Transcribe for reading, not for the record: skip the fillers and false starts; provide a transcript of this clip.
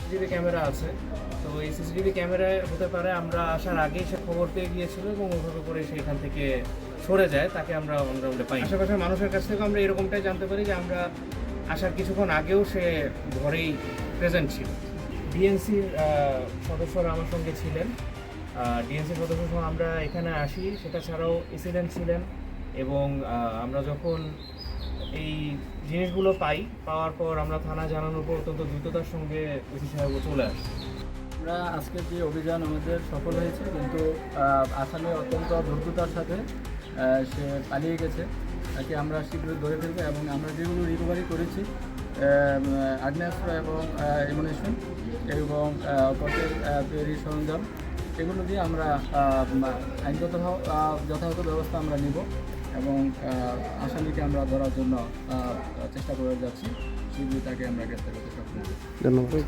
CCTV camera আছে। তো এই সিসিটিভি ক্যামেরায় হতে পারে আমরা আসার আগেই সে খবর পেয়ে গিয়েছিল এবং ওভাবে করে সে এখান থেকে সরে যায়, তাকে আমরা অনগ্রাউন্ডে পাই। আশেপাশের মানুষের কাছ থেকে আমরা এরকমটাই জানতে পারি যে আমরা আসার কিছুক্ষণ আগেও সে ঘরেই প্রেজেন্ট ছিল। ডিএনসির সদস্যরা আমার সঙ্গে ছিলেন। ডিএনসির সদস্য সহ আমরা এখানে আসি, সেটা ছাড়াও এসিডেন্ট ছিলেন এবং আমরা যখন এই জিনিসগুলো পাওয়ার পর আমরা থানা জানানোর পর অত্যন্ত দ্রুততার সঙ্গে ওসি সাহেব চলে আসি। আমরা আজকের যে অভিযান আমাদের সফল হয়েছে, কিন্তু আসামি অত্যন্ত দ্রুততার সাথে সে পালিয়ে গেছে। তাকে আমরা শীঘ্রই ধরে ফেলবো এবং আমরা যেগুলো রিকভারি করেছি আগ্নেয়াস্ত্র এবং অ্যামুনিশন এবং কটের তৈরি সরঞ্জাম, এগুলো দিয়ে আমরা আইনগত যথাযথ ব্যবস্থা আমরা নিব এবং আসামিকে আমরা ধরার জন্য চেষ্টা করে যাচ্ছি। শীঘ্রই তাকে আমরা গ্রেফতার করতে সক্ষম হব। ধন্যবাদ।